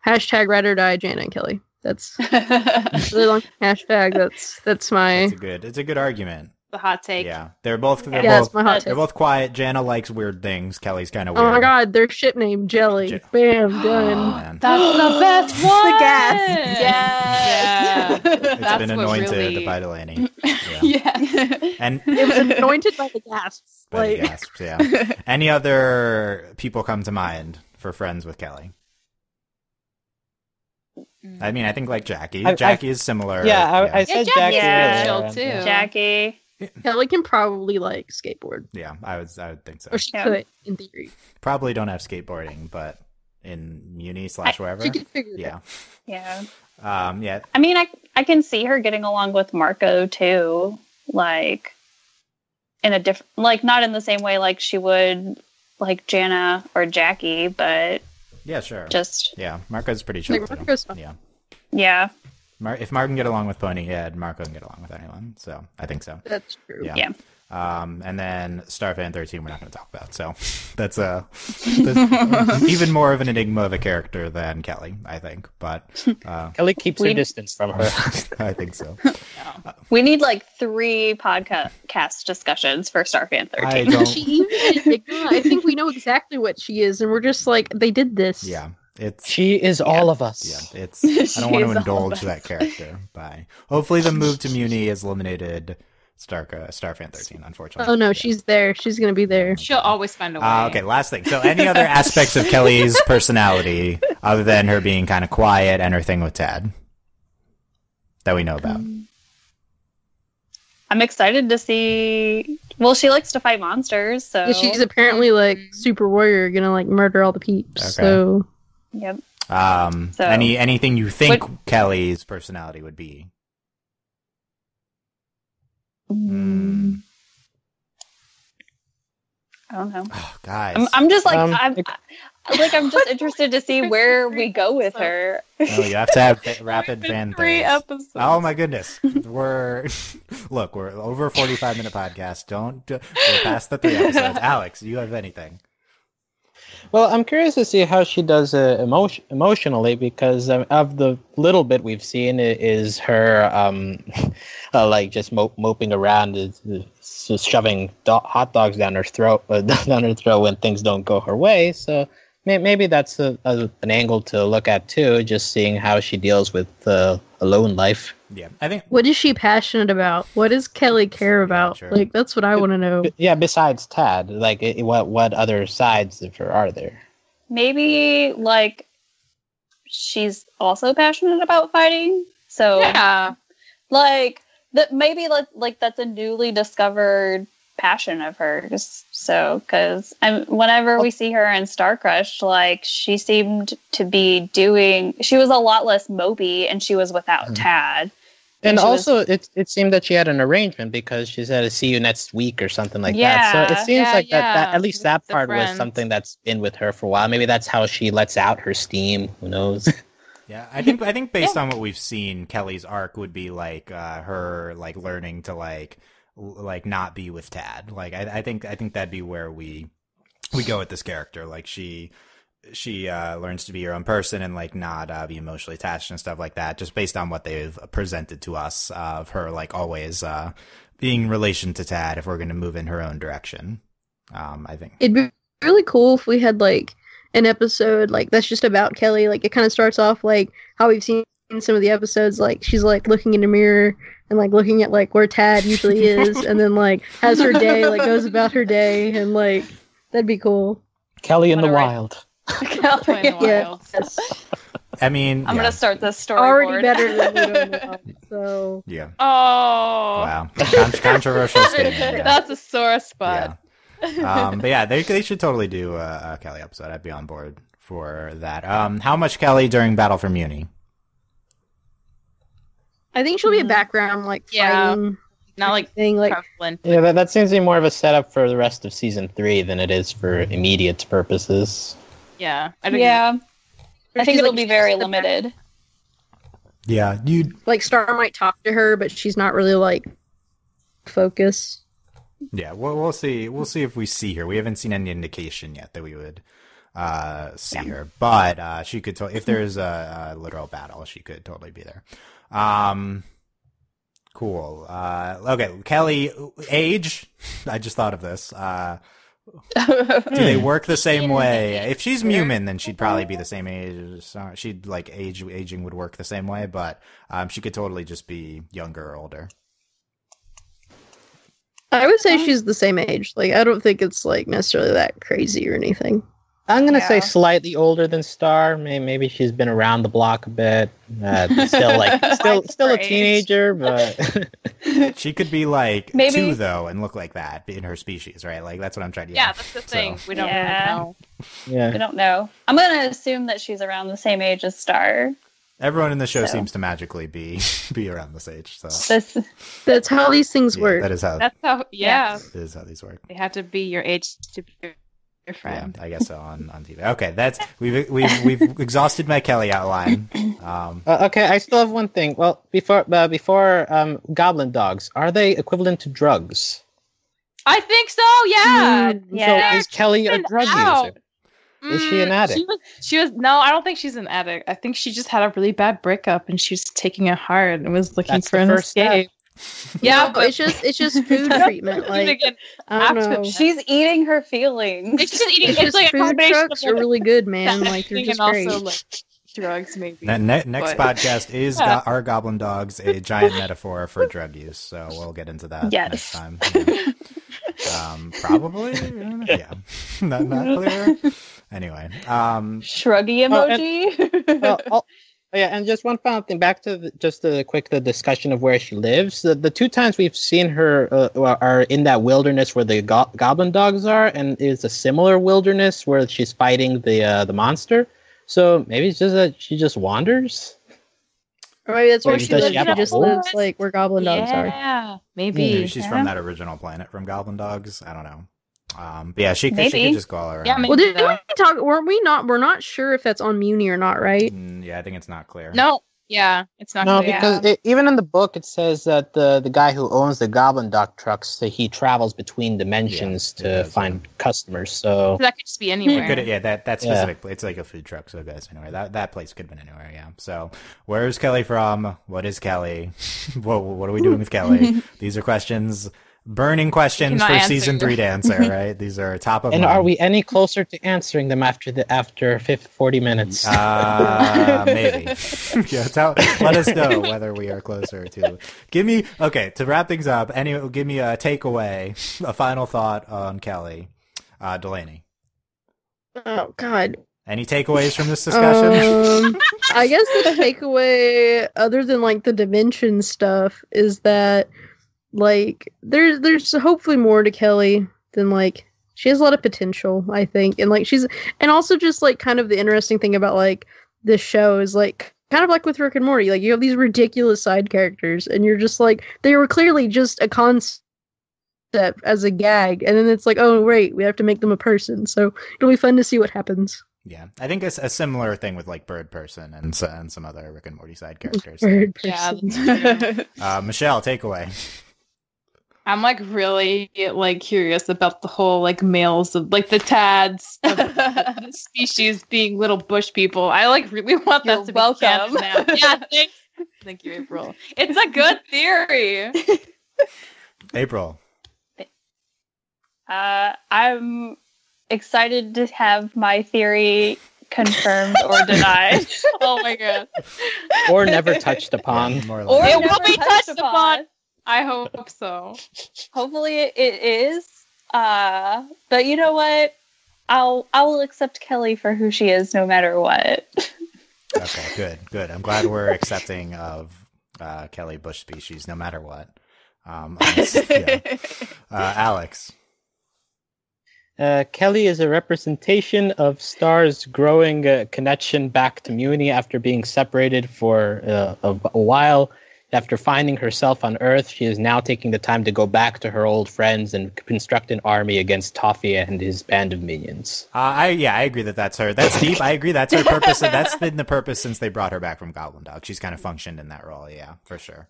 Hashtag ride or die, Jana and Kelly. That's really long hashtag. That's my. It's a good argument. The hot take. Yeah, they're both my hot take. They're both quiet. Jana likes weird things. Kelly's kind of weird. Oh my god, their ship name Jelly. Bam, done. That's the best one. The gas. Yeah. It's been anointed by Delaney. Yeah. And it was anointed by the gasps. By the gasps. Yeah. Any other people come to mind for friends with Kelly? I mean, I think Jackie. Jackie is similar. Yeah, I said Jackie. Yeah, chill too. Jackie. Kelly can probably skateboard. Yeah, I would think so. Or she could, in theory. Probably don't have skateboarding, but in uni / wherever. She could figure it out. Yeah. Yeah. I mean, I can see her getting along with Marco too. In a different, not in the same way she would Jana or Jackie, but yeah, sure. Just Marco's pretty chill. Marco's fun. Yeah. Yeah. If Mark can get along with Pony, Marco can get along with anyone. So I think so. That's true. Yeah. And then Starfan 13, we're not going to talk about. So that's even more of an enigma of a character than Kelly, I think. But Kelly keeps her distance from her. I think so. We need 3 podcast discussions for Starfan 13. Is she even an enigma? I think we know exactly what she is, and we're just they did this. Yeah. She is all of us. Yeah, I don't want to indulge that character. Hopefully the move to Muni has eliminated Starfan 13, unfortunately. Oh no, she's there. She's going to be there. She'll always find a way. Okay, last thing. So any other aspects of Kelly's personality other than her being kind of quiet and her thing with Tad that we know about? I'm excited to see. Well, she likes to fight monsters, so yeah, she's apparently super warrior, gonna murder all the peeps. Okay. So yep. So, anything you think Kelly's personality would be? I don't know. Oh, guys, I'm just I'm just interested to see where we go with her. Oh, you have to have rapid fan 3 things. episodes. Oh my goodness, we're over a 45-minute podcast. We're past the 3 episodes. Alex, do you have anything? Well, I'm curious to see how she does emotionally, because of the little bit we've seen is her just moping around, shoving hot dogs down her throat when things don't go her way. So maybe that's an angle to look at too, just seeing how she deals with alone life Yeah, I think. What is she passionate about? What does Kelly care about? sure. Like, that's what I want to know. Yeah, besides Tad, like what other sides of her are there? Maybe like she's also passionate about fighting. So Yeah. like that maybe like that's a newly discovered passion of hers. So because whenever we see her in Star Crush, like she seemed to be she was a lot less mopey and she was without Tad. And she also, it seemed that she had an arrangement because she said to see you next week or something like that. So it seems like that at least that part was something that's been with her for a while. Maybe that's how she lets out her steam. Who knows? Yeah, I think based on what we've seen, Kelly's arc would be like her like learning to like not be with Tad. Like I think that'd be where we go with this character. Like she learns to be her own person and like not be emotionally attached and stuff like that, just based on what they've presented to us of her like always being in relation to Tad if we're going to move in her own direction. I think it'd be really cool if we had like an episode like that's just about Kelly. Like it kind of starts off like how we've seen in some of the episodes, like she's like looking in the mirror and like looking at like where Tad usually is and then like has her day, like goes about her day, and like that'd be cool. Kelly in the wild. Kelly in the wild. Yes. I mean, I'm gonna start this story. Already better than Widow in the Wild, so yeah. Oh Wow, controversial statement. Yeah. That's a sore spot. Yeah. But yeah, they should totally do a Kelly episode. I'd be on board for that. How much Kelly during Battle for Muni? I think she'll be a background like fighting. Not like thing like prevalent. Yeah, that seems to be more of a setup for the rest of season 3 than it is for immediate purposes. Yeah. I think it'll be very limited. Yeah, you like Star might talk to her, but she's not really like focus. Yeah, we'll see. We'll see if we see her. We haven't seen any indication yet that we would see her, but she could. If there's a literal battle, she could totally be there. Cool. Okay, Kelly, age. I just thought of this. Do they work the same way? If she's Mumin, then she'd probably be the same age. She'd like aging would work the same way, but she could totally just be younger or older. I would say she's the same age. Like I don't think it's like necessarily that crazy or anything. I'm gonna say slightly older than Star. Maybe she's been around the block a bit. Still a teenager, but she could be like maybe 2 though, and look like that in her species, right? Like that's what I'm trying to. Yeah, that's the thing. We don't really know. Yeah, we don't know. I'm gonna assume that she's around the same age as Star. Everyone in the show seems to magically be around this age. So that's how these things work. That is how. That's how. Yeah, it is how these work. They have to be your age to be your friend. Yeah, I guess so on TV. Okay, we've exhausted my Kelly outline. Okay, I still have one thing. Well, before goblin dogs, are they equivalent to drugs? I think so. Yeah. Yeah. So is Kelly a drug user? Is she an addict? She was. No, I don't think she's an addict. I think she just had a really bad breakup and she was taking it hard and was looking for an escape. Yeah, no, but it's just food treatment. Like I don't know. She's eating her feelings. It's like food trucks are really good, man. Like they're just great. Also, like, drugs, maybe. Next podcast is our goblin dogs, a giant metaphor for drug use. So we'll get into that next time. Yeah. Probably, yeah. Not clear. Anyway, shruggy emoji. And just one final thing. Back to the discussion of where she lives. The 2 times we've seen her are in that wilderness where the goblin dogs are, and it's a similar wilderness where she's fighting the monster. So maybe it's just that she just wanders. Or maybe that's where she lives. She just lives like where goblin dogs are. Yeah, maybe. Maybe she's from that original planet from Goblin Dogs. I don't know. But yeah, she could just go all around. Yeah, well, didn't we talk? We're not sure if that's on Muni or not, right? Yeah, I think it's not clear. No. Yeah, it's not clear. Because even in the book it says that the guy who owns the Goblin Dog trucks, he travels between dimensions to find customers. So that could just be anywhere. That specific. It's like a food truck, so guys, anyway, that place could have been anywhere. Yeah. So where's Kelly from? What is Kelly? what are we doing with Kelly? These are questions burning questions Cannot for answer. season 3 to answer, right? These are top of And mind. are we any closer to answering them after 40 minutes? Maybe. Yeah, let us know whether we are closer to. To wrap things up. Give me a takeaway, a final thought on Kelly. Delaney. Oh God. Any takeaways from this discussion? I guess the takeaway, other than like the dimension stuff, is that like there's hopefully more to Kelly than like she has a lot of potential, I think, and like and also just like kind of the interesting thing about like this show is like kind of like with Rick and Morty, like you have these ridiculous side characters, and you're just like they were clearly just a concept as a gag, and then it's like, oh wait, we have to make them a person, so it'll be fun to see what happens. Yeah, I think it's a similar thing with like Bird Person and some other Rick and Morty side characters. Bird person. Yeah. Michelle, takeaway. I'm like really like curious about the whole like males of like the tads of the species being little bush people. I like really want that to be canon now. Yeah, thank you, April. It's a good theory. April. I'm excited to have my theory confirmed or denied. Oh my god. Or never touched upon. Yeah, more Or like It never will be touched upon. upon. I hope so. Hopefully it is. But you know what? I will accept Kelly for who she is, no matter what. Okay, good. I'm glad we're accepting of Kelly Bush species, no matter what. Alex. Kelly is a representation of Star's growing connection back to Muni after being separated for a while. After finding herself on Earth, she is now taking the time to go back to her old friends and construct an army against Toffee and his band of minions. I agree that's her. That's deep. I agree that's her purpose. And that's been the purpose since they brought her back from Goblin Dog. She's kind of functioned in that role, yeah, for sure.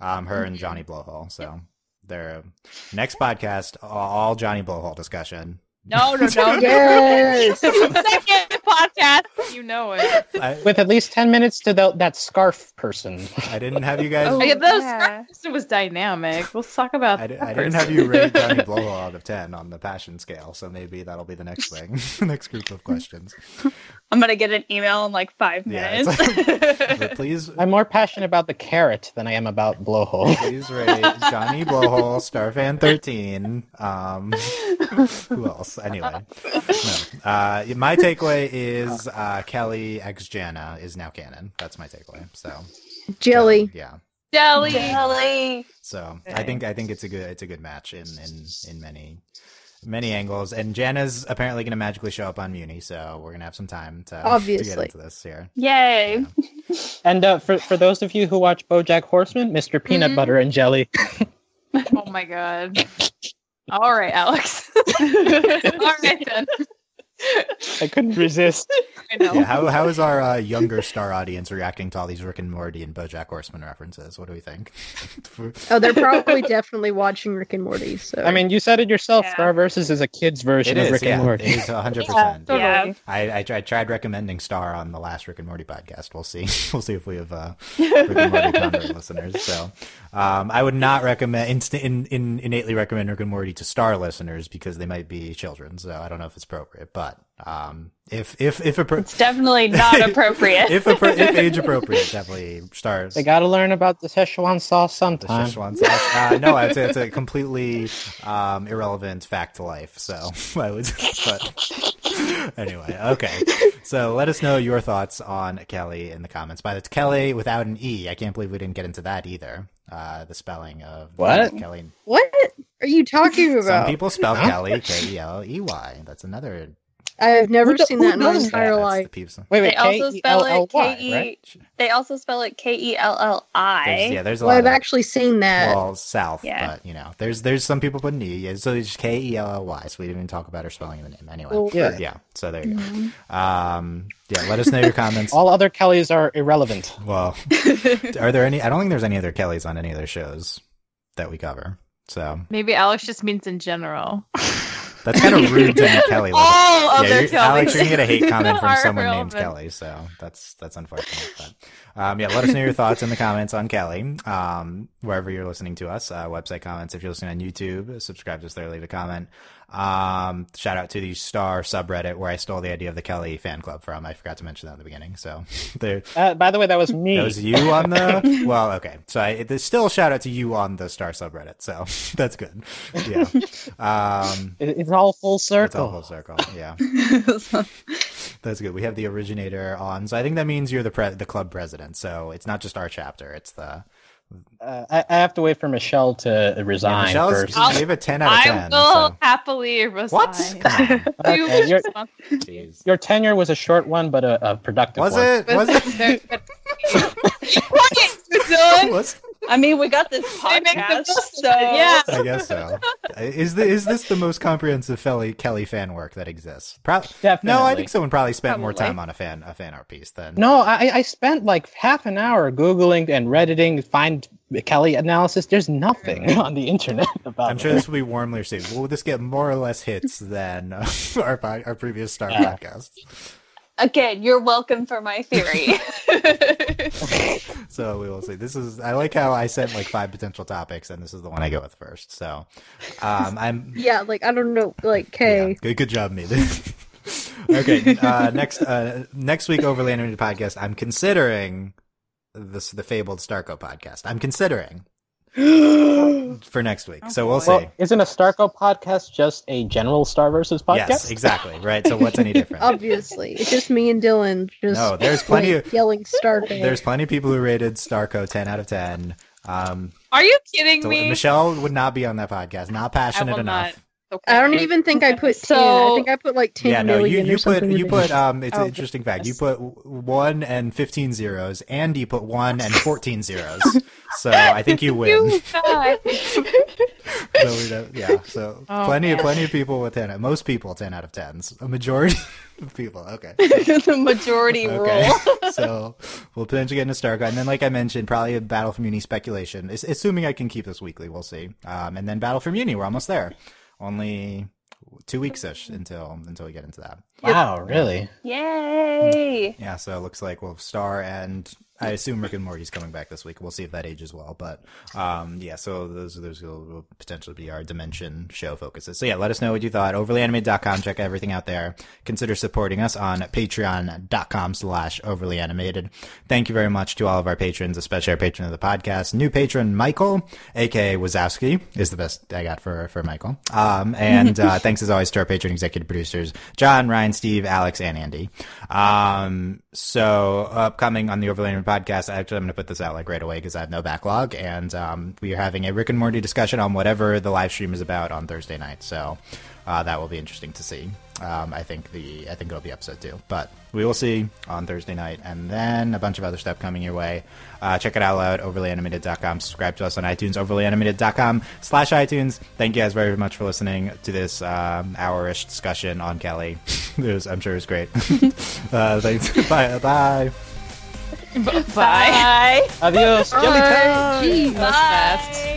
Her and Johnny Blowhole. So their next podcast, all Johnny Blowhole discussion. No. Yes. Second podcast. You know it. With at least 10 minutes to that scarf person. I didn't have you guys. It was dynamic. We'll talk about I didn't have you rate Johnny Blowhole out of 10 on the passion scale, so maybe that'll be the next thing, the next group of questions. I'm going to get an email in like 5 minutes. But please, I'm more passionate about the carrot than I am about Blowhole. please rate Johnny Blowhole, Starfan13. Who else? Anyway. No. My takeaway is Kelly x Jana is now canon. That's my takeaway. So Jelly. yeah. Jelly. So I think it's a good match in many angles, and Jana's apparently going to magically show up on Muni, so we're going to have some time to get into this here. Yay. Yeah. And for those of you who watch BoJack Horseman, Mr. Peanut Butter and Jelly. Oh my god. All right, Alex. All right then. I couldn't resist. I know. Yeah, how is our younger Star audience reacting to all these Rick and Morty and BoJack Horseman references? What do we think? Oh, they're probably definitely watching Rick and Morty. So I mean, you said it yourself. Yeah. Star Versus is a kid's version of Rick and Morty. It is 100%. Yeah. I tried recommending Star on the last Rick and Morty podcast. We'll see. We'll see if we have Rick and Morty convert listeners. So I would not recommend innately recommend Rick and Morty to Star listeners because they might be children. So I don't know if it's appropriate, but if It's definitely not appropriate. if age appropriate, definitely Stars. They got to learn about the Szechuan sauce The sometime. Szechuan sauce. No, I'd say it's a completely irrelevant fact to life. So I would, but anyway, okay. So let us know your thoughts on Kelly in the comments. By the Kelly without an E. I can't believe we didn't get into that either. The spelling of What? Kelly. what are you talking Some about? people spell Kelly Kelley. That's another. I have never seen that in my knows entire That's life. the peeps. Wait, They also spell it K-E-L-L-Y, right? They also spell it Kelli. There's a Well, lot. I've of, actually seen that. well, south, Yeah. but there's some people putting E. Yeah, so it's Kelley. So we didn't even talk about her spelling of the name anyway. Well, Yeah. So there you go. Let us know your comments. All other Kellys are irrelevant. Well, are there any? I don't think there's any other Kellys on any other shows that we cover. So Maybe Alex just means in general. That's kind of rude to me, Kelly. All other Kelly. Alex, you're gonna get a hate comment from Are someone relevant. named Kelly, so that's unfortunate. But yeah, let us know your thoughts in the comments on Kelly, wherever you're listening to us. Website comments if you're listening on YouTube. Subscribe to us there, leave a comment. Shout out to the Star subreddit where I stole the idea of the Kelly fan club from. I forgot to mention that in the beginning. So there. By the way, that was me. That was you on the. Well, okay. So there's still a shout out to you on the Star subreddit. So that's good. Yeah. It's all full circle. It's all full circle. Yeah. That's good. We have the originator on, so I think that means you're the club president. So it's not just our chapter; it's the. I have to wait for Michelle to resign first. You gave a 10 out of 10. I will happily resign. What? Okay, your tenure was a short one, but a productive was one. Was it? Was I mean, we got this podcast, so yeah. I guess so. Is this the most comprehensive Kelly fan work that exists? Definitely. No, I think someone probably spent more time on a fan art piece than. No, I spent like half an hour Googling and Redditing to find Kelly analysis. There's nothing on the internet about I'm sure this will be warmly received. Will this get more or less hits than our previous Star podcast? Again, you're welcome for my theory. So we will see. I like how I sent like 5 potential topics, and this is the one I go with first. So, I'm. Yeah, like I don't know, like Kay. Yeah, good job, me. Okay, next week, Overly Animated Podcast. I'm considering the fabled Starco podcast. I'm considering. For next week. So we'll see. Well, isn't a Starco podcast just a general Star versus podcast? Yes, exactly. Right. So what's any different? Obviously. It's just me and Dylan just no, there's plenty of yelling Starco. There's plenty of people who rated Starco 10 out of 10. Are you kidding me? Michelle would not be on that podcast. Not passionate enough. Okay. I don't even think I put 10. I think I put like 10 million or something. You put it's an interesting fact. You put 1 and 15 zeros, and you put 1 and 14 zeros. So I think you win. So plenty of people with 10. Most people 10 out of 10s. A majority of people. Okay. The majority rule. So we'll potentially get into Starco, and then like I mentioned, probably a Battle for Muni speculation. Assuming I can keep this weekly, we'll see. And then Battle for Muni, we're almost there. Only 2 weeks-ish until we get into that. Wow, really? Yay! Yeah, so it looks like we'll have Star, and I assume Rick and Morty's coming back this week. We'll see if that ages well. But yeah, so those will potentially be our Dimension show focuses. So yeah, let us know what you thought. Overlyanimated.com. Check everything out there. Consider supporting us on patreon.com/overlyanimated. Thank you very much to all of our patrons, especially our patron of the podcast. New patron Michael, aka Wazowski, is the best I got for Michael. And thanks as always to our patron executive producers, John, Ryan, Steve, Alex, and Andy. So upcoming on the Overly Animated podcast, actually I'm going to put this out like right away because I have no backlog, and we are having a Rick and Morty discussion on whatever the live stream is about on Thursday night. So that will be interesting to see. I think it'll be episode 2, but we will see on Thursday night, and then a bunch of other stuff coming your way. Check it out loud, overlyanimated.com. Subscribe to us on iTunes, overlyanimated.com/iTunes. Thank you guys very much for listening to this hour-ish discussion on Kelly. I'm sure it was great. Thanks. Bye. Bye. Adios. Jelly time. Jeez. Bye.